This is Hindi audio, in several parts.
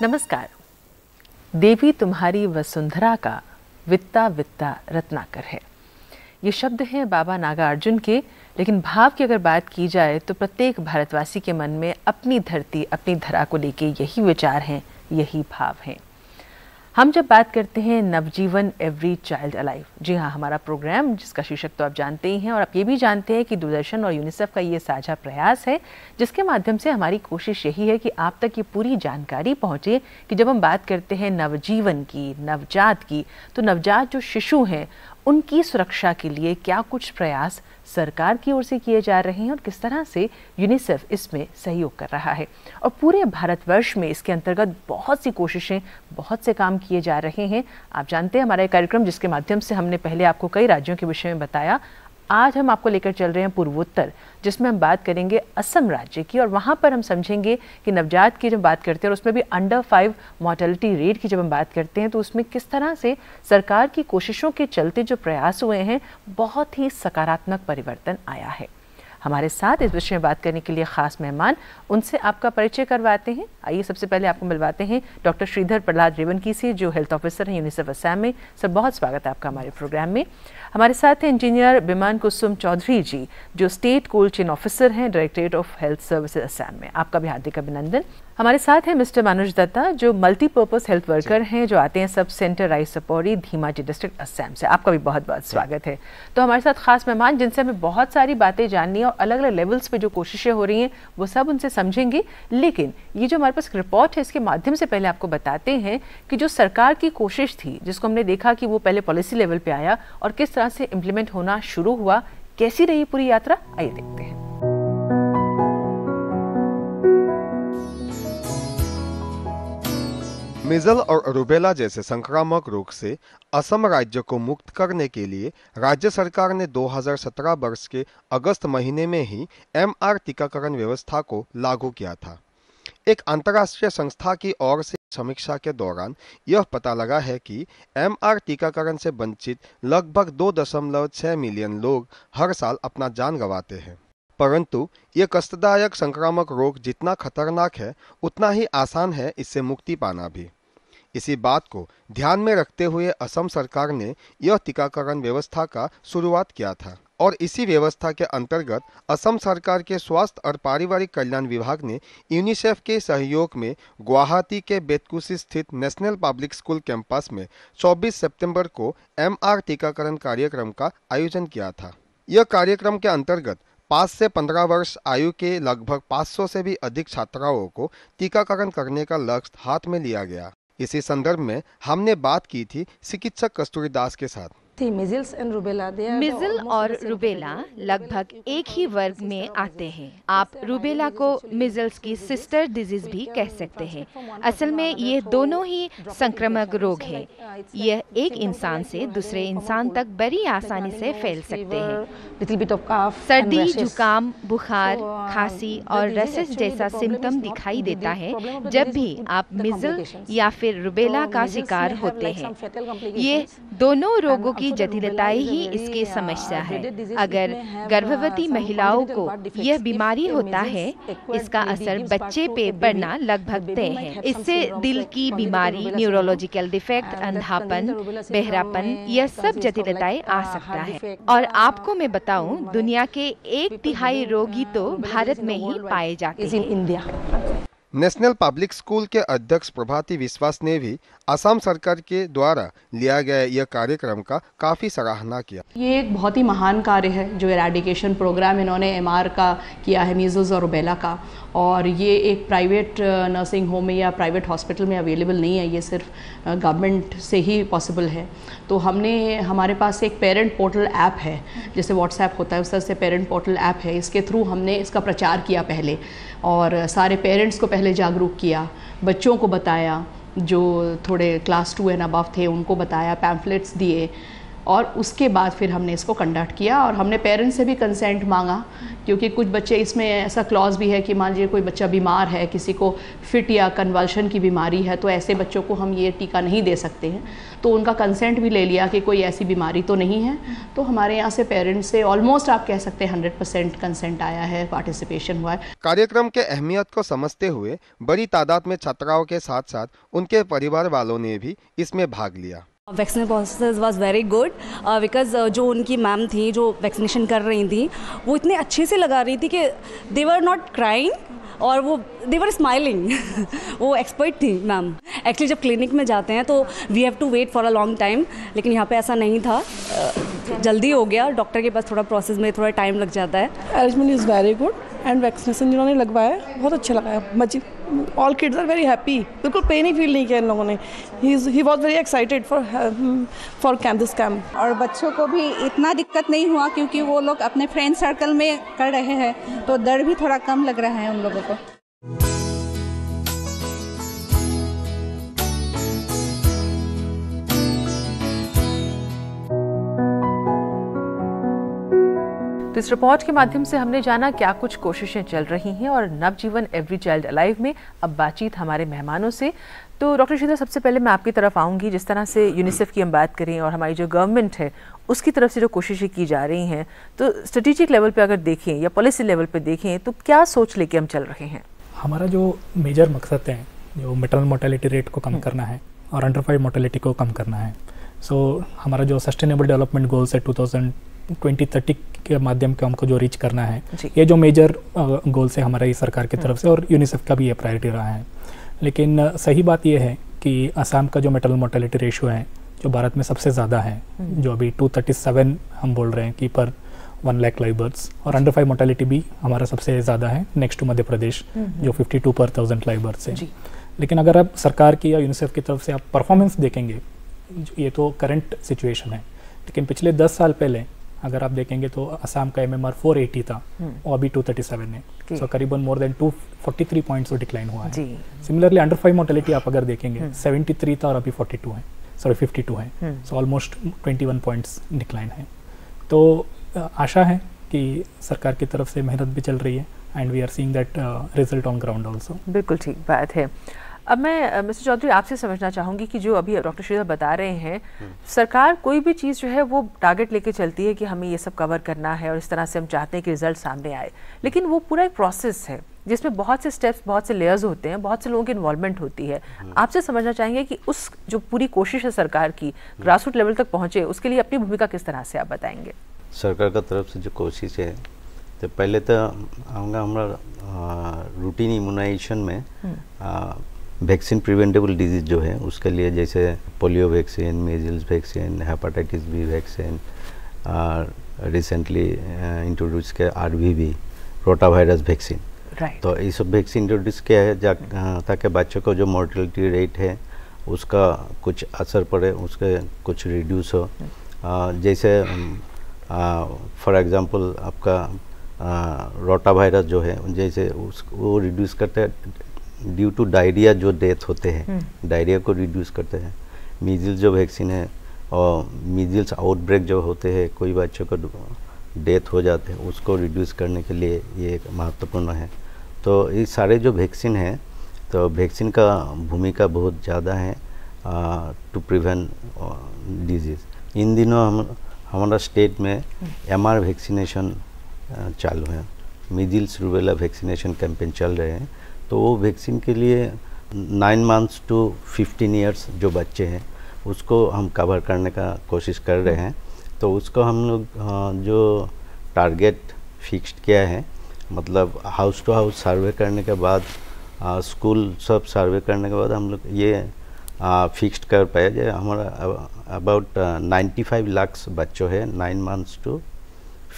नमस्कार। देवी तुम्हारी वसुंधरा का वित्ता वित्ता रत्नाकर है। ये शब्द हैं बाबा नागार्जुन के, लेकिन भाव की अगर बात की जाए तो प्रत्येक भारतवासी के मन में अपनी धरती, अपनी धरा को लेके यही विचार हैं, यही भाव हैं। हम जब बात करते हैं नवजीवन एवरी चाइल्ड अलाइव, जी हाँ, हमारा प्रोग्राम जिसका शीर्षक तो आप जानते ही हैं और आप ये भी जानते हैं कि दूरदर्शन और यूनिसेफ का ये साझा प्रयास है, जिसके माध्यम से हमारी कोशिश यही है कि आप तक ये पूरी जानकारी पहुँचे कि जब हम बात करते हैं नवजीवन की, नवजात की, तो नवजात जो शिशु हैं उनकी सुरक्षा के लिए क्या कुछ प्रयास सरकार की ओर से किए जा रहे हैं और किस तरह से यूनिसेफ इसमें सहयोग कर रहा है। और पूरे भारतवर्ष में इसके अंतर्गत बहुत सी कोशिशें, बहुत से काम किए जा रहे हैं। आप जानते हैं हमारा एक कार्यक्रम जिसके माध्यम से हमने पहले आपको कई राज्यों के विषय में बताया, आज हम आपको लेकर चल रहे हैं पूर्वोत्तर, जिसमें हम बात करेंगे असम राज्य की। और वहाँ पर हम समझेंगे कि नवजात की जब बात करते हैं और उसमें भी अंडर 5 मॉर्टेलिटी रेट की जब हम बात करते हैं तो उसमें किस तरह से सरकार की कोशिशों के चलते जो प्रयास हुए हैं बहुत ही सकारात्मक परिवर्तन आया है। हमारे साथ इस विषय में बात करने के लिए खास मेहमान, उनसे आपका परिचय करवाते हैं। आइए सबसे पहले आपको मिलवाते हैं डॉक्टर श्रीधर प्रहलाद रेवनकी से, जो हेल्थ ऑफिसर हैं यूनिसेफ असम में। सर, बहुत स्वागत है आपका हमारे प्रोग्राम में। हमारे साथ हैं इंजीनियर बिमान कुसुम चौधरी जी, जो स्टेट कोल्ड चेन ऑफिसर हैं directorate of health services Assam में। आपका भी हार्दिक अभिनंदन। हमारे साथ हैं मिस्टर मनोज दत्ता, जो मल्टीपर्पज हेल्थ वर्कर हैं, जो आते हैं सब सेंटर रायसपौरी, धीमाजी डिस्ट्रिक्ट असम से। आपका भी बहुत बहुत स्वागत है। तो हमारे साथ खास मेहमान जिनसे हमें बहुत सारी बातें जाननी है और अलग अलग लेवल्स पे जो कोशिशें हो रही हैं वो सब उनसे समझेंगे। लेकिन ये जो हमारे पास रिपोर्ट है इसके माध्यम से पहले आपको बताते हैं कि जो सरकार की कोशिश थी, जिसको हमने देखा कि वो पहले पॉलिसी लेवल पे आया और किस तरह से इम्प्लीमेंट होना शुरू हुआ, कैसी रही पूरी यात्रा, आइए देखते हैं। मीजल और रूबेला जैसे संक्रामक रोग से असम राज्य को मुक्त करने के लिए राज्य सरकार ने 2017 वर्ष के अगस्त महीने में ही MR टीकाकरण व्यवस्था को लागू किया था। एक अंतर्राष्ट्रीय संस्था की ओर से समीक्षा के दौरान यह पता लगा है कि MR टीकाकरण से वंचित लगभग 2.6 मिलियन लोग हर साल अपना जान गंवाते हैं। परंतु ये कष्टदायक संक्रामक रोग जितना खतरनाक है उतना ही आसान है इससे मुक्ति पाना भी। इसी बात को ध्यान में रखते हुए असम सरकार ने यह टीकाकरण व्यवस्था का शुरुआत किया था और इसी व्यवस्था के अंतर्गत असम सरकार के स्वास्थ्य और पारिवारिक कल्याण विभाग ने यूनिसेफ के सहयोग में गुवाहाटी के बेतकुसी स्थित नेशनल पब्लिक स्कूल कैंपस में 24 सितंबर को MR टीकाकरण कार्यक्रम का आयोजन किया था। यह कार्यक्रम के अंतर्गत 5 से 15 वर्ष आयु के लगभग 500 से भी अधिक छात्राओं को टीकाकरण करने का लक्ष्य हाथ में लिया गया। इसी संदर्भ में हमने बात की थी चिकित्सक कस्तूरी दास के साथ। मिजल और रूबेला लगभग एक ही वर्ग में आते हैं। आप रूबेला को मिजल्स की सिस्टर डिजीज भी कह सकते हैं। असल में ये दोनों ही संक्रामक रोग है। यह एक इंसान से दूसरे इंसान तक बड़ी आसानी से फैल सकते हैं। सर्दी, जुकाम, बुखार, खांसी और रसेस जैसा सिम्टम दिखाई देता है जब भी आप मिजल या फिर रूबेला का शिकार होते हैं। ये दोनों रोगों की जटिलताएं ही इसकी समस्या है। अगर गर्भवती महिलाओं को यह बीमारी होता है, इसका असर बच्चे पे पड़ना लगभग तय है। इससे दिल की बीमारी, न्यूरोलॉजिकल डिफेक्ट, अंधापन, बहरापन, यह सब जटिलताएं आ सकता है। और आपको मैं बताऊं, दुनिया के 1/3 रोगी तो भारत में ही पाए जाते हैं। नेशनल पब्लिक स्कूल के अध्यक्ष प्रभाती विश्वास ने भी असम सरकार के द्वारा लिया गया यह कार्यक्रम का काफ़ी सराहना किया। ये एक बहुत ही महान कार्य है जो एराडिकेशन प्रोग्राम इन्होंने MR का किया है, मीजल्स और रूबेला का। और ये एक प्राइवेट नर्सिंग होम में या प्राइवेट हॉस्पिटल में अवेलेबल नहीं है, ये सिर्फ गवर्नमेंट से ही पॉसिबल है। तो हमारे पास एक पेरेंट पोर्टल ऐप है, जैसे व्हाट्सएप होता है उस तरह से पेरेंट पोर्टल ऐप है। इसके थ्रू हमने इसका प्रचार किया पहले और सारे पेरेंट्स को पहले जागरूक किया, बच्चों को बताया, जो थोड़े क्लास 2 एंड अबव थे उनको बताया, पैम्फलेट्स दिए और उसके बाद फिर हमने इसको कंडक्ट किया और हमने पेरेंट्स से भी कंसेंट मांगा, क्योंकि कुछ बच्चे इसमें ऐसा क्लॉज भी है कि मान लीजिए कोई बच्चा बीमार है, किसी को फिट या कन्वल्शन की बीमारी है, तो ऐसे बच्चों को हम ये टीका नहीं दे सकते हैं। तो उनका कंसेंट भी ले लिया कि कोई ऐसी बीमारी तो नहीं है। तो हमारे यहाँ से पेरेंट्स से ऑलमोस्ट आप कह सकते हैं 100% कंसेंट आया है, पार्टिसिपेशन हुआ है। कार्यक्रम के अहमियत को समझते हुए बड़ी तादाद में छात्राओं के साथ साथ उनके परिवार वालों ने भी इसमें भाग लिया। Vaccination process was very good because जो उनकी मैम थी जो वैक्सीनेशन कर रही थी वो इतने अच्छे से लगा रही थी कि दे वर नॉट क्राइंग और वो दे वर स्माइलिंग वो एक्सपर्ट थी मैम। एक्चुअली जब क्लिनिक में जाते हैं तो we have to wait for a long time, लेकिन यहाँ पे ऐसा नहीं था, जल्दी हो गया। डॉक्टर के पास थोड़ा प्रोसेस में थोड़ा टाइम लग जाता है। Arrangement is very good and vaccination जिन्होंने लगवाया बहुत अच्छा लगा है। All kids are very happy, बिल्कुल पेन ही फील नहीं किया इन लोगों ने। He was very excited for this camp. और बच्चों को भी इतना दिक्कत नहीं हुआ क्योंकि वो लोग अपने फ्रेंड सर्कल में कर रहे हैं, तो डर भी थोड़ा कम लग रहा है उन लोगों को। तो इस रिपोर्ट के माध्यम से हमने जाना क्या कुछ कोशिशें चल रही हैं और नवजीवन एवरी चाइल्ड अलाइव में अब बातचीत हमारे मेहमानों से। तो डॉक्टर श्रीधर, सबसे पहले मैं आपकी तरफ आऊंगी। जिस तरह से यूनिसेफ की हम बात करें और हमारी जो गवर्नमेंट है उसकी तरफ से जो कोशिशें की जा रही हैं, तो स्ट्रेटेजिक लेवल पे अगर देखें या पॉलिसी लेवल पे देखें तो क्या सोच लेके हम चल रहे हैं? हमारा जो मेजर मकसद है जो मैटरनल मोर्टेलिटी रेट को कम करना है और अंडर 5 मोर्टेलिटी को कम करना है। हमारा जो सस्टेनेबल डेवलपमेंट गोल्स है 2030 के माध्यम के हमको जो रीच करना है, ये जो मेजर गोल्स है हमारी सरकार की तरफ से और यूनिसेफ का भी ये प्रायोरिटी रहा है। लेकिन सही बात ये है कि असम का जो मैटरनल मोर्टेलिटी रेशियो है जो भारत में सबसे ज़्यादा है, जो अभी 237 हम बोल रहे हैं कि पर 1 लाख लाइव बर्थ्स, और अंडर 5 मोर्टेलिटी भी हमारा सबसे ज़्यादा है नेक्स्ट टू मध्य प्रदेश जो 52 पर 1000 लाइव बर्थ्स है। लेकिन अगर आप सरकार की या यूनिसेफ की तरफ से आप परफॉर्मेंस देखेंगे, ये तो करंट सिचुएशन है, लेकिन पिछले 10 साल पहले अगर आप देखेंगे तो असम का MMR 480 था और अभी 237 है। करीबन मोर देन 243 पॉइंट्स डिक्लाइन हुआ है। सिमिलरली अंडर 5 मोर्टेलिटी आप अगर देखेंगे 73 था और अभी 52 है। ऑलमोस्ट 21 पॉइंट्स डिक्लाइन है। तो आशा है कि सरकार की तरफ से मेहनत भी चल रही है and we are seeing that result on ground also. बिल्कुल ठीक बात है। अब मैं मिस्टर चौधरी आपसे समझना चाहूँगी कि जो अभी डॉक्टर श्रीधर बता रहे हैं, सरकार कोई भी चीज़ जो है वो टारगेट लेके चलती है कि हमें ये सब कवर करना है और इस तरह से हम चाहते हैं कि रिजल्ट सामने आए, लेकिन वो पूरा एक प्रोसेस है जिसमें बहुत से स्टेप्स, बहुत से लेयर्स होते हैं, बहुत से लोगों की इन्वॉल्वमेंट होती है। आपसे समझना चाहेंगे कि उस जो पूरी कोशिश है सरकार की ग्रासरूट लेवल तक पहुँचे, उसके लिए अपनी भूमिका किस तरह से आप बताएंगे? सरकार का तरफ से जो कोशिश है, तो पहले तो हमारा रूटीन इम्यूनाइजेशन में वैक्सीन प्रिवेंटेबल डिजीज़ जो है उसके लिए जैसे polio vaccine, measles vaccine, hepatitis B vaccine, recently introduce किया RVV रोटावायरस वैक्सीन। तो ये सब वैक्सीन इंट्रोड्यूस किया है ताकि बच्चों को जो मोर्टेलिटी रेट है उसका कुछ असर पड़े, उसके कुछ रिड्यूस हो। जैसे फॉर एग्जांपल आपका रोटावायरस जो है जैसे वो रिड्यूस करते हैं ड्यू टू डायरिया जो डेथ होते हैं, डायरिया को रिड्यूस करते हैं। मीजल्स जो वैक्सीन है और मीजल्स आउटब्रेक जो होते हैं, कोई बच्चों को डेथ हो जाते हैं, उसको रिड्यूस करने के लिए ये एक महत्वपूर्ण है। तो ये सारे जो वैक्सीन हैं, तो वैक्सीन का भूमिका बहुत ज़्यादा है टू प्रिवेंट डिजीज़। इन दिनों हमारा स्टेट में MR वैक्सीनेशन चालू है, मीजल्स रूबेला वैक्सीनेशन कैंपेन चल रहे हैं। तो वो वैक्सीन के लिए 9 मंथ्स टू 15 ईयर्स जो बच्चे हैं उसको हम कवर करने का कोशिश कर रहे हैं। तो उसको हम लोग जो टारगेट फिक्स्ड किया है, मतलब हाउस टू हाउस सर्वे करने के बाद, स्कूल सब सर्वे करने के बाद हम लोग ये फिक्स्ड कर पाए जो हमारा अबाउट 95 लाख बच्चों है 9 मंथ्स टू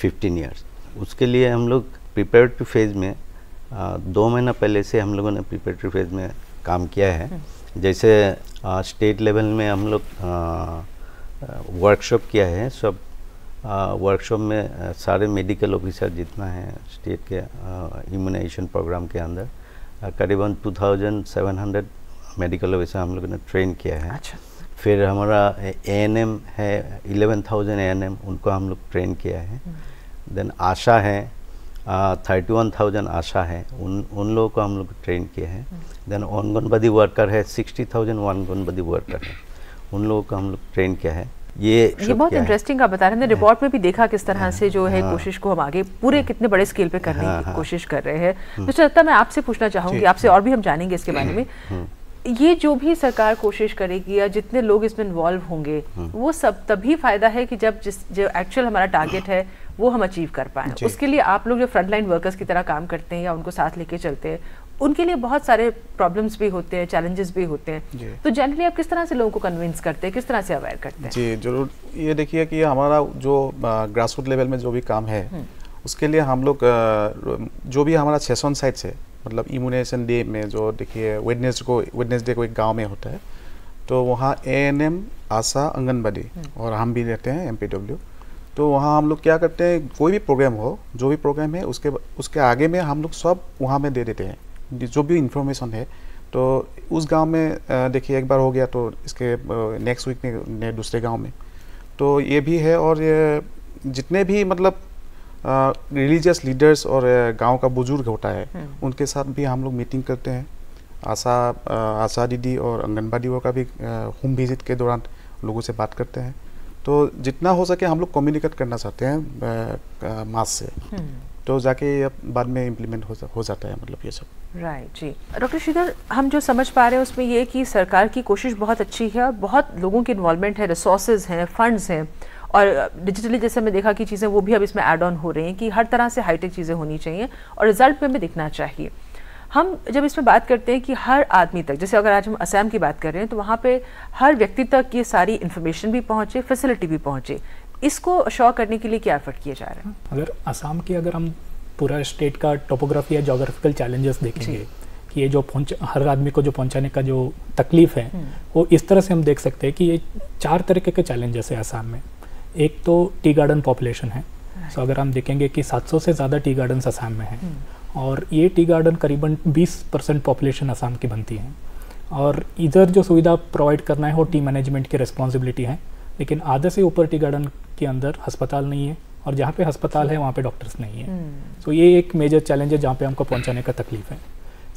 15 ईयर्स। उसके लिए हम लोग प्रिपेरेटरी फेज़ में 2 महीना पहले से हम लोगों ने प्रिपेरेटरी फेज़ में काम किया है। जैसे स्टेट लेवल में हम लोग वर्कशॉप किया है। सब वर्कशॉप में सारे मेडिकल ऑफिसर जितना है स्टेट के इम्यूनाइजेशन प्रोग्राम के अंदर करीबन 2700 मेडिकल ऑफिसर हम लोगों ने ट्रेन किया है। फिर हमारा ANM है 11,000 ANM, उनको हम लोग ट्रेन किया है। देन आशा है 31,000 आशा है, उन लोगों को हम लोग ट्रेन किया है। देन आंगनबाड़ी वर्कर है 60,000 आंगनबाड़ी वर्कर है, उन लोगों को हम लोग ट्रेन किया है। ये बहुत इंटरेस्टिंग आप बता रहे हैं। रिपोर्ट में भी देखा किस तरह से जो है कोशिश को हम आगे पूरे कितने बड़े स्केल पे करने की कोशिश कर रहे हैं। मिस्टर दत्ता, मैं आपसे पूछना चाहूँगी, आपसे और भी हम जानेंगे इसके बारे में। ये जो भी सरकार कोशिश करेगी या जितने लोग इसमें इन्वॉल्व होंगे, वो सब तभी फायदा है कि जब जो एक्चुअल हमारा टारगेट है वो हम अचीव कर पाएं। उसके लिए आप लोग जो फ्रंटलाइन वर्कर्स की तरह काम करते हैं या उनको साथ लेके चलते हैं, उनके लिए बहुत सारे प्रॉब्लम्स भी होते हैं, चैलेंजेस भी होते हैं। तो जनरली आप किस तरह से लोगों को कन्विंस करते हैं, किस तरह से अवेयर करते हैं? जी जरूर, ये देखिए कि हमारा जो ग्रास रूट लेवल में जो भी काम है उसके लिए हम लोग जो भी हमारा सेशन साइट्स है, मतलब इम्यूनाइजेशन डे में जो देखिए वेडनेसडे को एक गांव में होता है, तो वहाँ ANM, आशा, आंगनबाड़ी और हम भी रहते हैं MPW। तो वहाँ हम लोग क्या करते हैं, कोई भी प्रोग्राम हो, जो भी प्रोग्राम है उसके आगे में हम लोग सब वहाँ में दे देते हैं जो भी इंफॉर्मेशन है। तो उस गांव में देखिए एक बार हो गया, तो इसके नेक्स्ट वीक में दूसरे गांव में, तो ये भी है। और ये जितने भी मतलब रिलीजियस लीडर्स और गांव का बुजुर्ग होता है उनके साथ भी हम लोग मीटिंग करते हैं। आशा दीदी और आंगनबाड़ी वर्कर भी होम विजिट के दौरान लोगों से बात करते हैं। तो जितना हो सके हम लोग कम्युनिकेट करना चाहते हैं मास से, तो जाके बाद में इम्प्लीमेंट हो जाता है, मतलब ये सब। राइट जी। डॉक्टर श्रीधर, हम जो समझ पा रहे हैं उसमें ये कि सरकार की कोशिश बहुत अच्छी है और बहुत लोगों की इन्वॉल्वमेंट है, रिसोर्सेज हैं, फंड्स हैं, और डिजिटली जैसे हमने देखा कि चीज़ें वो भी अब इसमें ऐड ऑन हो रही हैं कि हर तरह से हाईटेक चीज़ें होनी चाहिए और रिजल्ट में भी दिखना चाहिए। हम जब इसमें बात करते हैं कि हर आदमी तक, जैसे अगर आज हम असम की बात कर रहे हैं, तो वहाँ पे हर व्यक्ति तक ये सारी इन्फॉर्मेशन भी पहुँचे, फैसिलिटी भी पहुँचे, इसको अश्योर करने के लिए क्या एफर्ट किए जा रहे हैं? अगर असम की अगर हम पूरा स्टेट का टोपोग्राफी या जोग्राफिकल चैलेंजेस देखेंगे कि ये जो हर आदमी को जो पहुंचाने का जो तकलीफ है, वो इस तरह से हम देख सकते हैं कि ये 4 तरीके के चैलेंजेस है असम में। एक तो टी गार्डन पॉपुलेशन है। सो अगर हम देखेंगे कि 700 से ज़्यादा टी गार्डन असम में हैं, और ये टी गार्डन करीबन 20% पॉपुलेशन असम की बनती है। और इधर जो सुविधा प्रोवाइड करना है वो टी मैनेजमेंट की रिस्पॉन्सिबिलिटी है, लेकिन आधे से ऊपर टी गार्डन के अंदर अस्पताल नहीं है, और जहाँ पे अस्पताल है वहाँ पे डॉक्टर्स नहीं है। सो ये एक मेजर चैलेंज है जहाँ पे हमको पहुँचाने का तकलीफ है।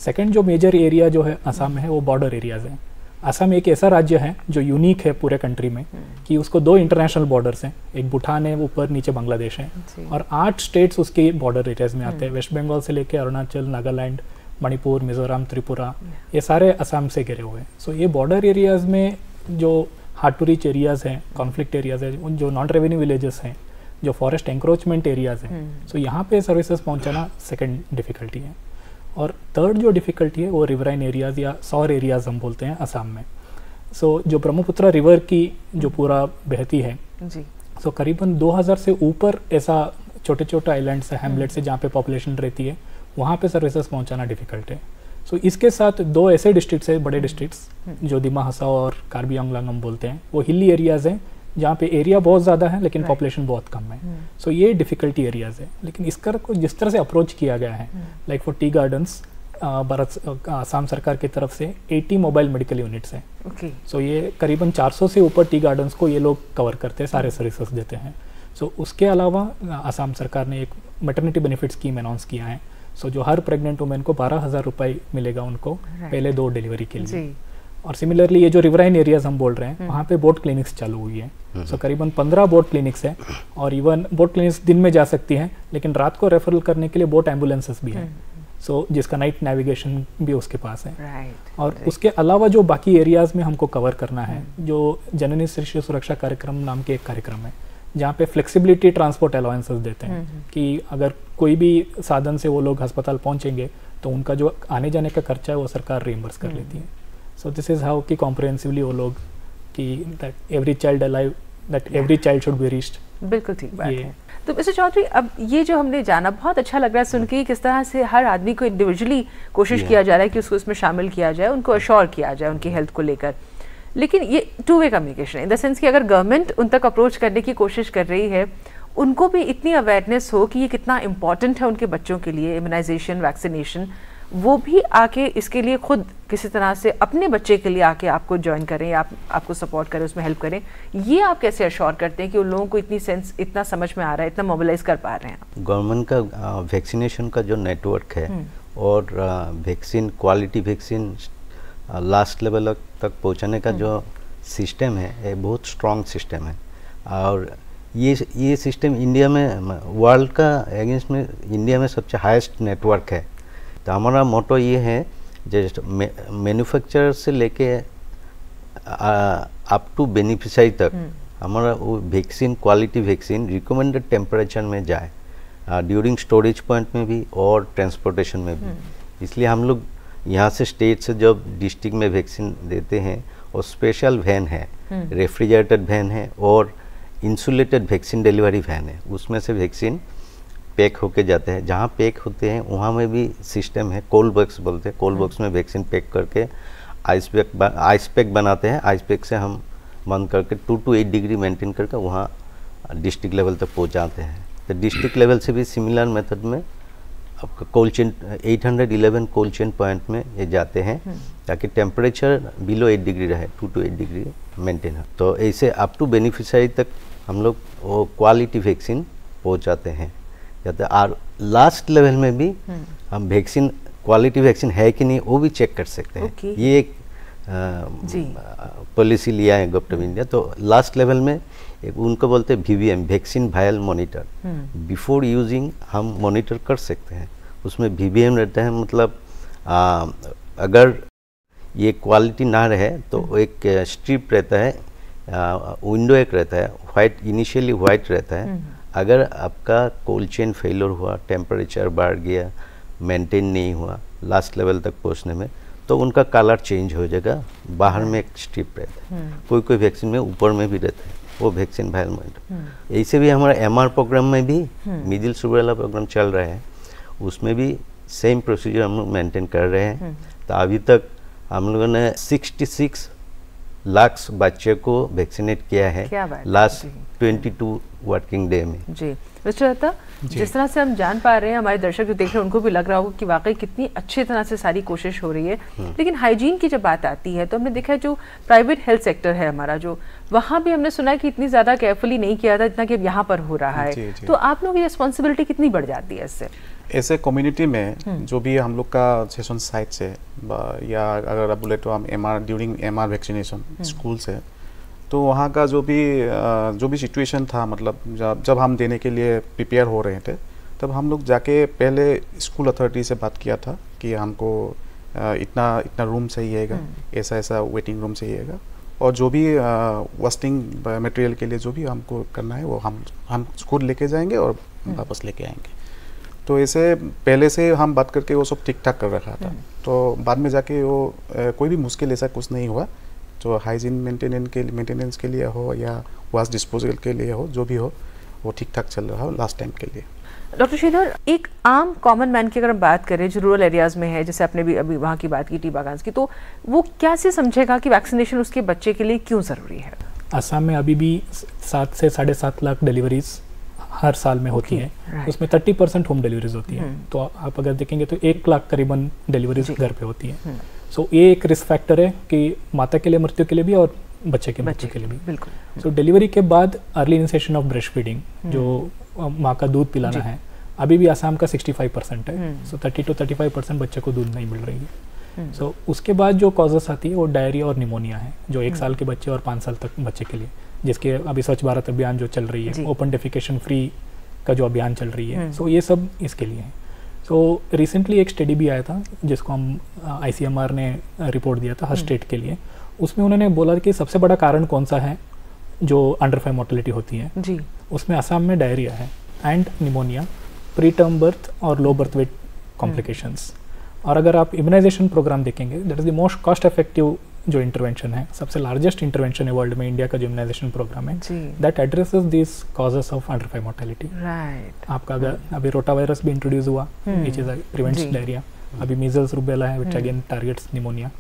सेकंड जो मेजर एरिया जो है असम में है वो बॉर्डर एरियाज़ है। असम एक ऐसा राज्य है जो यूनिक है पूरे कंट्री में कि उसको 2 इंटरनेशनल बॉर्डर्स हैं, एक भूटान है, ऊपर नीचे बांग्लादेश है, और 8 स्टेट्स उसके बॉर्डर एरियाज में आते हैं। वेस्ट बंगाल से लेके अरुणाचल, नागालैंड, मणिपुर, मिजोरम, त्रिपुरा, ये सारे असम से घिरे हुए हैं। सो ये बॉर्डर एरियाज में जो हार्ड टू रीच एरियाज हैं, कॉन्फ्लिक्ट एरियाज हैं, उन जो नॉन रेवेन्यू विलेजेस हैं, जो फॉरेस्ट एंक्रोचमेंट एरियाज हैं, सो यहाँ पे सर्विसेज पहुँचाना सेकेंड डिफ़िकल्टी है। और थर्ड जो डिफ़िकल्टी है वो रिवराइन एरियाज़ या सौर एरियाज़ हम बोलते हैं असम में। सो जो ब्रह्मपुत्र रिवर की जो पूरा बहती है जी, सो करीबन 2000 से ऊपर ऐसा छोटे छोटे आइलैंड्स है, हैमलेट्स है, जहाँ पे पॉपुलेशन रहती है, वहाँ पे सर्विसेज पहुँचाना डिफ़िकल्ट है। सो इसके साथ 2 ऐसे डिस्ट्रिक्ट्स है, बड़े डिस्ट्रिक्ट्स जो दिमा हसाओ और कार्बी आंगलांग हम बोलते हैं, वो हिली एरियाज़ हैं जहाँ पे एरिया बहुत ज़्यादा है लेकिन पॉपुलेशन बहुत कम है। सो ये डिफ़िकल्टी एरियाज़ है। लेकिन इसका को जिस तरह से अप्रोच किया गया है, like for tea gardens, Bharat Assam सरकार की तरफ से 80 मोबाइल मेडिकल यूनिट्स हैं। सो ये करीबन 400 से ऊपर टी गार्डन्स को ये लोग कवर करते हैं, सारे सर्विसेज देते हैं। सो उसके अलावा आसाम सरकार ने एक मैटरनिटी बेनिफिट स्कीम अनाउंस किया है। सो जो हर प्रेग्नेंट वुमेन को 12,000 रुपये मिलेगा उनको पहले 2 डिलीवरी के लिए। और सिमिलरली ये जो रिवराइन एरियाज हम बोल रहे हैं, वहाँ पे बोट क्लिनिक्स चालू हुई है। सो करीबन 15 बोट क्लिनिक्स है, और इवन बोट क्लिनिक्स दिन में जा सकती हैं, लेकिन रात को रेफरल करने के लिए बोट एम्बुलेंसेस भी हैं। सो जिसका नाइट नेविगेशन भी उसके पास है। और उसके अलावा जो बाकी एरियाज में हमको कवर करना है, जो जननी शिशु सुरक्षा कार्यक्रम नाम के एक कार्यक्रम है, जहाँ पे फ्लेक्सिबिलिटी ट्रांसपोर्ट अलाउंसेस देते हैं कि अगर कोई भी साधन से वो लोग अस्पताल पहुँचेंगे तो उनका जो आने जाने का खर्चा है वो सरकार रिइम्बर्स कर लेती है। सो दिस इज़ हाउ कि कॉम्प्रिहेंसिवली वो लोग कि that every child alive, that every child should be reached. बिल्कुल ठीक बात है। तो मिस्टर चौधरी, अब ये जो हमने जाना बहुत अच्छा लग रहा है सुन के, किस तरह से हर आदमी को इंडिविजुअली कोशिश किया जा रहा है कि उसको इसमें शामिल किया जाए, उनको अश्योर किया जाए उनकी हेल्थ को लेकर। लेकिन ये 2 वे कम्युनिकेशन है, इन द सेंस कि अगर गवर्नमेंट उन तक अप्रोच करने की कोशिश कर रही है, उनको भी इतनी अवेयरनेस हो कि ये कितना इंपॉर्टेंट है उनके बच्चों के लिए, इम्यूनाइजेशन, वैक्सीनेशन, वो भी आके इसके लिए खुद किसी तरह से अपने बच्चे के लिए आके आपको ज्वाइन करें या आपको सपोर्ट करें, उसमें हेल्प करें, ये आप कैसे अश्योर करते हैं कि उन लोगों को इतना समझ में आ रहा है, इतना मोबिलाइज कर पा रहे हैं? गवर्नमेंट का वैक्सीनेशन का जो नेटवर्क है और vaccine quality vaccine last level तक पहुंचाने का जो सिस्टम है ये बहुत स्ट्रॉन्ग सिस्टम है। और ये सिस्टम इंडिया में वर्ल्ड का अगेंस्ट में इंडिया में सबसे हाईएस्ट नेटवर्क है। तो हमारा मोटो ये है जस्ट मैन्युफैक्चरर से लेके अप टू बेनिफिशियरी तक हमारा वो vaccine quality vaccine recommended temperature में जाए, ड्यूरिंग स्टोरेज पॉइंट में भी और ट्रांसपोर्टेशन में भी। इसलिए हम लोग यहाँ से स्टेट से जब डिस्ट्रिक्ट में वैक्सीन देते हैं और स्पेशल वैन है, रेफ्रिजरेटेड वैन है और इंसुलेटेड वैक्सीन डिलीवरी वैन है, उसमें से वैक्सीन पैक होके जाते हैं। जहाँ पैक होते हैं वहाँ में भी सिस्टम है, कोल्ड बॉक्स बोलते हैं, कोल्ड बॉक्स में वैक्सीन पैक करके आइस पैक बनाते हैं, आइस पैक से हम बंद करके 2 to 8 डिग्री मेंटेन करके वहाँ डिस्ट्रिक्ट लेवल तक पहुँचाते हैं। तो डिस्ट्रिक्ट लेवल से भी सिमिलर मेथड में आपका cold chain 811 cold chain point में ये जाते हैं ताकि टेम्परेचर बिलो 8 डिग्री रहे, 2 to 8 डिग्री मेंटेन है। तो ऐसे अप टू बेनिफिशियरी तक हम लोग वो क्वालिटी वैक्सीन पहुँचाते हैं जाते। और लास्ट लेवल में भी हम वैक्सीन क्वालिटी वैक्सीन है कि नहीं वो भी चेक कर सकते हैं। ये एक पॉलिसी लिया है गवर्नमेंट ऑफ इंडिया। तो लास्ट लेवल में एक उनको बोलते हैं VVM, vaccine vial monitor. Before using हम मॉनिटर कर सकते हैं, उसमें VVM रहता है, मतलब अगर ये क्वालिटी ना रहे तो एक स्ट्रिप रहता है, विंडो एक रहता है, वाइट इनिशियली वाइट रहता है। अगर आपका कोल्ड चेन फेलियर हुआ, टेम्परेचर बढ़ गया, मेंटेन नहीं हुआ लास्ट लेवल तक पहुंचने में, तो उनका कलर चेंज हो जाएगा। बाहर में एक स्ट्रिप रहता है, कोई वैक्सीन में ऊपर में भी रहता है, वो वैक्सीन वायल मॉनिटर। ऐसे भी हमारा MR प्रोग्राम में भी मीजल्स रूबेला प्रोग्राम चल रहा है, उसमें भी सेम प्रोसीजर हम लोग मेंटेन कर रहे हैं। तो अभी तक हम लोगों ने 66 लाख बच्चे को वैक्सीनेट किया है लास्ट 22 वर्किंग डे में। जी मिस्टर दत्ता, जिस तरह से हम जान पा रहे हैं, हमारे दर्शक जो देख रहे हैं उनको भी लग रहा होगा कि वाकई कितनी अच्छी तरह से सारी कोशिश हो रही है। लेकिन हाइजीन की जब बात आती है तो हमने देखा है जो प्राइवेट हेल्थ सेक्टर है हमारा, जो वहाँ भी हमने सुना है कि इतनी ज़्यादा केयरफुली नहीं किया था जितना कि अब यहाँ पर हो रहा है। तो आप लोगों की रिस्पॉन्सिबिलिटी कितनी बढ़ जाती है इससे? ऐसे कम्युनिटी में जो भी हम लोग का सेशन साइट से या अगर आप बोले तो हम ड्यूरिंग MR वैक्सीनेशन स्कूल से, तो वहाँ का जो भी सिचुएशन था, मतलब जब हम देने के लिए प्रिपेयर हो रहे थे, तब हम लोग जाके पहले स्कूल अथॉरिटी से बात किया था कि हमको इतना रूम चाहिएगा, ऐसा वेटिंग रूम चाहिएगा, और जो भी वेस्टिंग मटेरियल के लिए जो भी हमको करना है वो हम खुद लेके जाएंगे और वापस लेके आएंगे। तो ऐसे पहले से हम बात करके वो सब ठीक ठाक कर रखा था। तो बाद में जाके वो कोई भी मुश्किल ऐसा कुछ नहीं हुआ। जो हाइजीन मेंटेनेंस के लिए हो या वास्ट डिस्पोजल के लिए हो, जो भी हो वो ठीक ठाक चल रहा हो लास्ट टाइम के लिए। डॉक्टर श्रीधर, एक आम कॉमन मैन की अगर हम बात करें जो रूरल एरियाज में है, जैसे आपने भी अभी वहाँ की बात की टी बागान्स की, तो वो क्या से समझेगा कि वैक्सीनेशन उसके बच्चे के लिए क्यों ज़रूरी है? असम में अभी भी 7 से 7.5 लाख डिलीवरीज हर साल में होती है। उसमें 30% होम डिलीवरीज होती है। तो आप अगर देखेंगे तो 1 लाख करीबन डिलीवरीज घर पे होती है। सो ये एक रिस्क फैक्टर है कि माता के लिए मृत्यु के लिए भी और बच्चे के मृत्यु के लिए भी। बिल्कुल। सो डिलीवरी के बाद early initiation of breast feeding, जो माँ का दूध पिलाना है, अभी भी आसाम का 65% है। सो 30 to 35% बच्चे को दूध नहीं मिल रही है। सो उसके बाद जो कॉजेस आती है वो डायरिया और निमोनिया है, जो 1 साल के बच्चे और 5 साल तक बच्चे के लिए, जिसके अभी स्वच्छ भारत अभियान जो चल रही है, ओपन डेफिकेशन फ्री का जो अभियान चल रही है, सो ये सब इसके लिए है। सो रिसेंटली एक स्टडी भी आया था जिसको हम ICMR ने रिपोर्ट दिया था हर स्टेट के लिए। उसमें उन्होंने बोला कि सबसे बड़ा कारण कौन सा है जो अंडर 5 मोर्टेलिटी होती है जी। उसमें असम में डायरिया है and pneumonia, pre term birth और लो बर्थ वेट कॉम्प्लिकेशंस। और अगर आप इम्यूनाइजेशन प्रोग्राम देखेंगे, that is the most cost effective जो इंटरवेंशन है, सबसे लार्जेस्ट इंटरवेंशन है वर्ल्ड में, इंडिया का जो इम्यूनाइजेशन प्रोग्राम है, that addresses this causes of under 5 mortality. आपका अगर अभी रोटा वायरस भी इंट्रोड्यूस हुआ विच इज प्रिवेंट्स डायरिया, अभी मीजल्स रूबेला है which again targets pneumonia.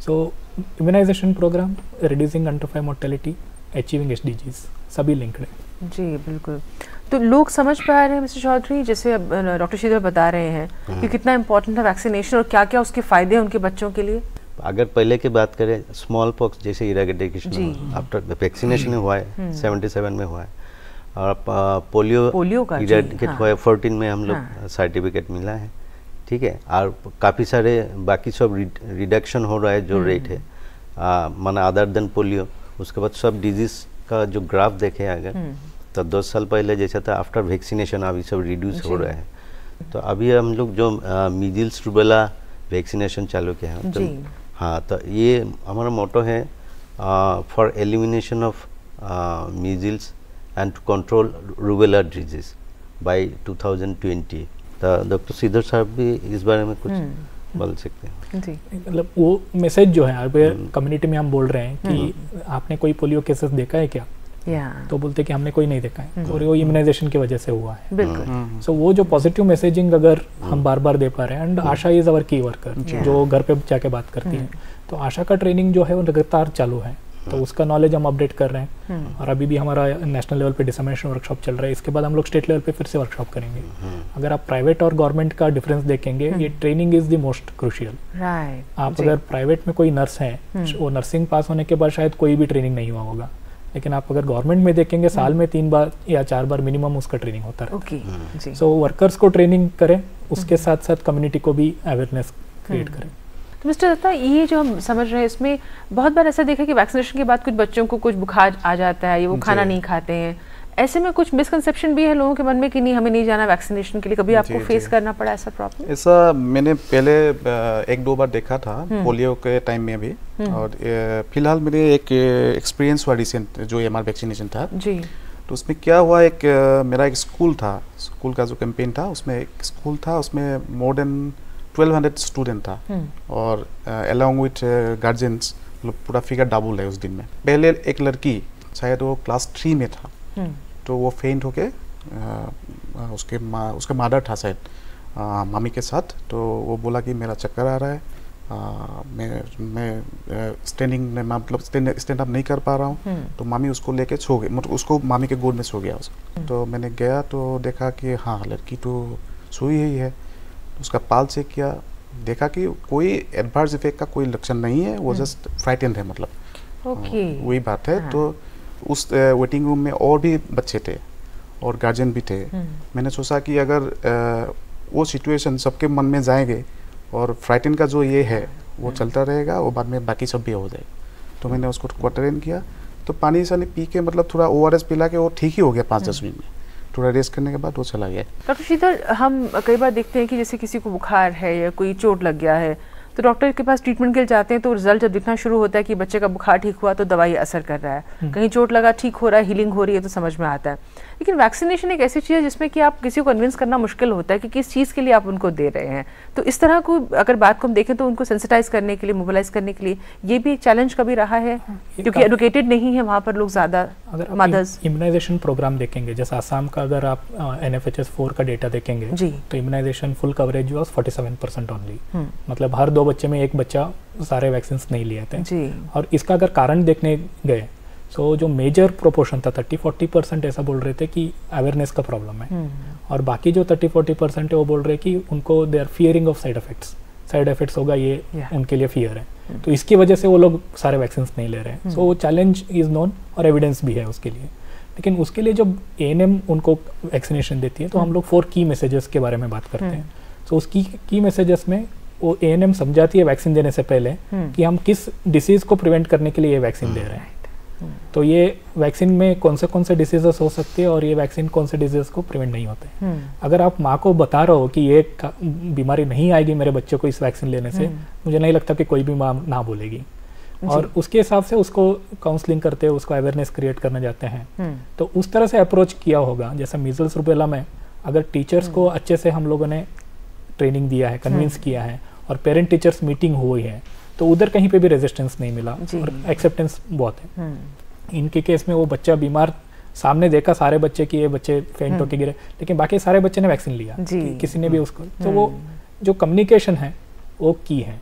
So immunisation programme, reducing under 5 mortality, achieving SDGs, सभी लिंक्ड है। जी बिल्कुल। तो लोग समझ पा रहे हैं मिस्टर चौधरी, जैसे अब डॉक्टर श्रीधर बता रहे हैं कि कितना इम्पोर्टेंट है वैक्सीनेशन और क्या क्या उसके फायदे हैं उनके बच्चों के लिए? अगर पहले की बात करें, स्मॉल पॉक्स जैसे इरेडिकेशन आफ्टर वैक्सीनेशन हुआ है 77 में हुआ है, और पोलियो का इरेडिकेट हुआ है 14 में, हम लोग सर्टिफिकेट मिला है, ठीक है। और काफ़ी सारे बाकी सब रिडक्शन हो रहा है जो रेट है, माना अदर देन पोलियो। उसके बाद सब डिजीज का जो ग्राफ देखे अगर, तो 10 साल पहले जैसा था, आफ्टर वैक्सीनेशन अभी सब रिड्यूस हो रहा है। तो अभी हम लोग जो मीजल्स रूबेला वैक्सीनेशन चालू किया है, तो हाँ, तो ये हमारा मोटो है for elimination of measles and to control rubella disease by 2020। तो डॉक्टर श्रीधर साहब भी इस बारे में कुछ बोल सकते हैं? जी, मतलब वो मैसेज जो है कम्युनिटी में हम बोल रहे हैं कि आपने कोई पोलियो केसेस देखा है क्या, तो बोलते कि हमने कोई नहीं देखा है, और वो इम्यूनाइजेशन की वजह से हुआ है। बिल्कुल। सो वो जो पॉजिटिव मैसेजिंग अगर हम बार बार दे पा रहे हैं, एंड आशा इज अवर की वर्कर जो घर पे जाके बात करती है, तो आशा का ट्रेनिंग जो है वो लगातार चालू है, तो उसका नॉलेज हम अपडेट कर रहे हैं। और अभी भी हमारा नेशनल लेवल पे डिसमिनेशन वर्कशॉप चल रहा है, इसके बाद हम लोग स्टेट लेवल पे फिर से वर्कशॉप करेंगे। अगर आप प्राइवेट और गवर्नमेंट का डिफरेंस देखेंगे, ये training is the most crucial. आप अगर प्राइवेट में कोई नर्स है, वो नर्सिंग पास होने के बाद शायद कोई भी ट्रेनिंग नहीं हुआ होगा, लेकिन आप अगर गवर्नमेंट में देखेंगे साल में 3 बार या 4 बार मिनिमम उसका ट्रेनिंग होता है। सो वर्कर्स को ट्रेनिंग करें, उसके साथ साथ कम्युनिटी को भी अवेयरनेस क्रिएट करें। तो मिस्टर दत्ता, ये जो हम समझ रहे हैं, इसमें बहुत बार ऐसा देखा कि वैक्सीनेशन के बाद कुछ बच्चों को कुछ बुखार आ जाता है, या वो खाना नहीं खाते हैं। ऐसे में कुछ मिसकंसेप्शन भी है लोगों के मन में कि नहीं, हमें नहीं जाना वैक्सीनेशन के लिए। कभी आपको फेस करना पड़ा ऐसा प्रॉब्लम? ऐसा मैंने पहले 1-2 बार देखा था पोलियो के टाइम में भी, और फिलहाल मेरे एक एक्सपीरियंस हुआ रिसेंट जो MR वैक्सीनेशन था जी। तो उसमें क्या हुआ, मेरा एक स्कूल था, स्कूल का जो कैंपेन था, उसमें एक स्कूल था, उसमें मोर देन 1200 स्टूडेंट था, और अलॉन्ग विथ गार्जियंस, मतलब पूरा फिगर डबल है उस दिन में। पहले एक लड़की, शायद वो क्लास 3 में था, तो वो फेंट होके उसके मदर था शायद मामी के साथ, तो वो बोला कि मेरा चक्कर आ रहा है, मैं स्टैंडिंग में मतलब स्टैंड अप नहीं कर पा रहा हूँ। तो मामी उसको लेके सो गई, मतलब उसको मामी के गोद में सो गया उसको। तो मैंने गया तो देखा कि हाँ, लड़की तो सोई ही है। उसका पाल चेक किया, देखा कि कोई एडवर्स इफेक्ट का कोई लक्षण नहीं है, वो जस्ट फ्राइटेंड है, मतलब वही बात है। हाँ। तो उस वेटिंग रूम में और भी बच्चे थे और गार्जियन भी थे। मैंने सोचा कि अगर वो सिचुएशन सबके मन में जाएंगे और फ्राइटन का जो ये है वो चलता रहेगा, और बाद में बाकी सब भी हो जाएगा। तो मैंने उसको क्वार्टरइन किया, तो पानी सानी पी के, मतलब थोड़ा ORS पिला के वो ठीक ही हो गया 5-10 मिनट में। थोड़ा रेस्ट करने के बाद वो चला गया। डॉक्टर श्रीधर, हम कई बार देखते हैं कि जैसे किसी को बुखार है या कोई चोट लग गया है, तो डॉक्टर के पास ट्रीटमेंट के लिए जाते हैं, तो रिजल्ट जब दिखना शुरू होता है कि बच्चे का बुखार ठीक हुआ तो दवाई असर कर रहा है, कहीं चोट लगा ठीक हो रहा है, हीलिंग हो रही है, तो समझ में आता है। लेकिन वैक्सीनेशन एक ऐसी चीज़ है जिसमें कि आप किसी को कन्विंस करना मुश्किल होता है कि किस चीज़ के लिए आप उनको दे रहे हैं। तो इस तरह को अगर बात को हम देखें तो उनको सेंसिटाइज करने के लिए, मोबिलाइज करने के लिए ये भी एक चैलेंज कभी रहा है, क्योंकि एडुकेटेड नहीं है वहाँ पर लोग ज़्यादा मदर्स। इम्यूनाइजेशन प्रोग्राम देखेंगे, जैसे आसाम का अगर आप NFHS 4 का डेटा देखेंगे तो immunisation full coverage was 47% only, मतलब हर 2 बच्चे में एक बच्चा सारे वैक्सीन नहीं लिए थे। और इसका अगर कारण देखने गए, सो जो मेजर प्रोपोर्शन था 30-40% ऐसा बोल रहे थे कि अवेयरनेस का प्रॉब्लम है, और बाकी जो 30-40% है वो बोल रहे हैं कि उनको they are fearing of side effects होगा, ये उनके लिए फियर है। तो इसकी वजह से वो लोग सारे वैक्सीन नहीं ले रहे हैं। सो वो चैलेंज इज नोन और एविडेंस भी है उसके लिए। लेकिन उसके लिए जब ANM उनको वैक्सीनेशन देती है तो हम लोग 4 की मैसेजेस के बारे में बात करते हैं। सो उस की मैसेजेस में वो ANM समझाती है वैक्सीन देने से पहले कि हम किस डिसीज को प्रिवेंट करने के लिए ये वैक्सीन दे रहे हैं। तो ये वैक्सीन में कौन से डिसीजेस हो सकते हैं और ये वैक्सीन कौन से डिजीज को प्रिवेंट नहीं होते। अगर आप माँ को बता रहे हो कि ये बीमारी नहीं आएगी मेरे बच्चे को इस वैक्सीन लेने से, मुझे नहीं लगता कि कोई भी माँ ना बोलेगी। और उसके हिसाब से उसको काउंसलिंग करते हैं, उसको अवेयरनेस क्रिएट करने जाते हैं। तो उस तरह से अप्रोच किया होगा। जैसे मीजल्स रूबेला में अगर टीचर्स को अच्छे से हम लोगों ने ट्रेनिंग दिया है, कन्विंस किया है, और पेरेंट टीचर्स मीटिंग हुई है, तो उधर कहीं पे भी रेजिस्टेंस नहीं मिला और एक्सेप्टेंस बहुत है। इनके केस में वो बच्चा बीमार, सामने देखा सारे बच्चे कि ये बच्चे फेंट होके गिरे, लेकिन बाकी सारे बच्चे ने वैक्सीन लिया, किसी ने भी उसको। तो वो जो कम्युनिकेशन है वो की है।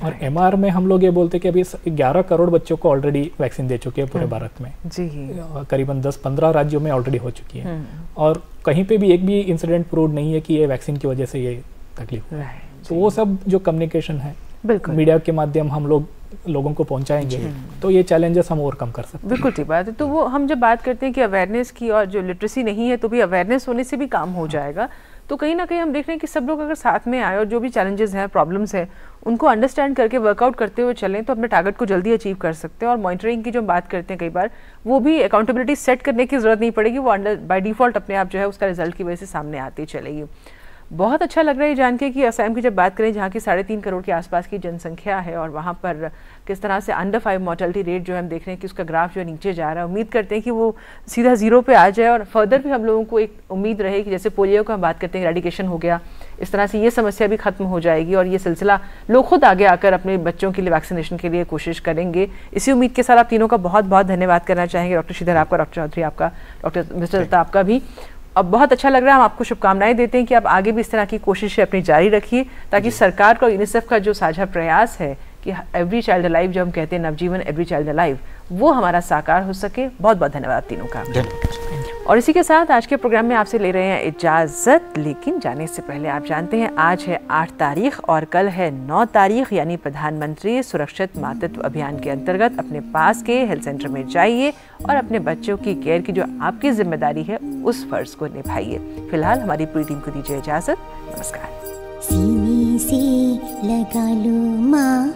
और MR में हम लोग ये बोलते हैं कि अभी 11 करोड़ बच्चों को ऑलरेडी वैक्सीन दे चुके हैं पूरे भारत में जी, करीबन 10-15 राज्यों में ऑलरेडी हो चुकी है और कहीं पे भी एक भी इंसिडेंट प्रूव नहीं है कि ये वैक्सीन की वजह से ये तकलीफ है। तो वो सब जो कम्युनिकेशन है मीडिया के माध्यम हम लोगों को पहुंचाएंगे तो ये चैलेंजेस हम ओवरकम कर सकते हैं। बिल्कुल ठीक बात है। तो वो हम जब बात करते हैं कि अवेयरनेस की और जो लिटरेसी नहीं है तो भी अवेयरनेस होने से भी काम हो जाएगा, तो कहीं ना कहीं हम देख रहे हैं कि सब लोग अगर साथ में आए और जो भी चैलेंजेस हैं, प्रॉब्लम्स हैं, उनको अंडरस्टैंड करके वर्कआउट करते हुए चलें तो अपने टारगेट को जल्दी अचीव कर सकते हैं। और मॉनिटरिंग की जो बात करते हैं कई बार, वो भी अकाउंटेबिलिटी सेट करने की ज़रूरत नहीं पड़ेगी, वो बाय डिफ़ॉल्ट अपने आप जो है उसका रिजल्ट की वजह से सामने आती चलेगी। बहुत अच्छा लग रहा है जान के कि असम की जब बात करें जहाँ की 3.5 करोड़ के आसपास की जनसंख्या है और वहाँ पर किस तरह से अंडर 5 मॉर्टेलिटी रेट जो है हम देख रहे हैं कि उसका ग्राफ जो नीचे जा रहा है। उम्मीद करते हैं कि वो सीधा 0 पे आ जाए और फर्दर भी हम लोगों को एक उम्मीद रहे कि जैसे पोलियो का हम बात करते हैं इरेडिकेशन हो गया, इस तरह से ये समस्या भी खत्म हो जाएगी और ये सिलसिला लोग खुद आगे आकर अपने बच्चों के लिए वैक्सीनेशन के लिए कोशिश करेंगे। इसी उम्मीद के साथ आप तीनों का बहुत बहुत धन्यवाद करना चाहेंगे, डॉक्टर श्रीधर आपका, डॉक्टर चौधरी आपका, डॉक्टर मिस्टर दत्ता आपका भी। अब बहुत अच्छा लग रहा है, हम आपको शुभकामनाएं देते हैं कि आप आगे भी इस तरह की कोशिशें अपनी जारी रखिए ताकि सरकार का यूनिसेफ का जो साझा प्रयास है कि एवरी चाइल्ड अलाइव जो हम कहते हैं नवजीवन एवरी चाइल्ड अलाइव, वो हमारा साकार हो सके। बहुत बहुत धन्यवाद तीनों का। और इसी के साथ आज के प्रोग्राम में आपसे ले रहे हैं इजाज़त, लेकिन जाने से पहले आप जानते हैं आज है 8 तारीख और कल है 9 तारीख, यानी प्रधानमंत्री सुरक्षित मातृत्व अभियान के अंतर्गत अपने पास के हेल्थ सेंटर में जाइए और अपने बच्चों की केयर की जो आपकी जिम्मेदारी है उस फर्ज को निभाइए। फिलहाल हमारी पूरी टीम को दीजिए इजाज़त। नमस्कार। सीने से लगा लो माँ,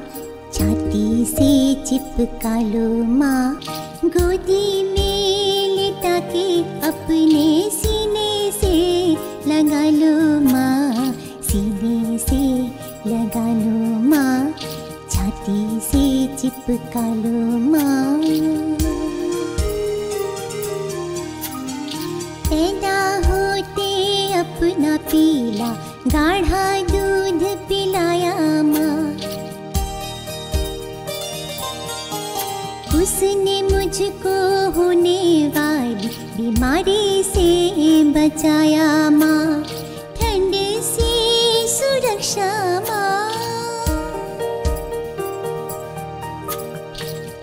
छाती से चिपका लो माँ, गोदी में लिटा के अपने सीने से लगा लो माँ, सीने से लगा लो माँ, छाती से चिपका लो माँ। पैदा होते अपना पीला गाढ़ा दूध पिलाया माँ, उसने मुझको होने वाली बीमारी से बचाया माँ, ठंड से सुरक्षा माँ,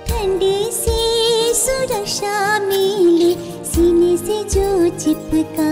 ठंड से सुरक्षा मिले सीने से जो चिपका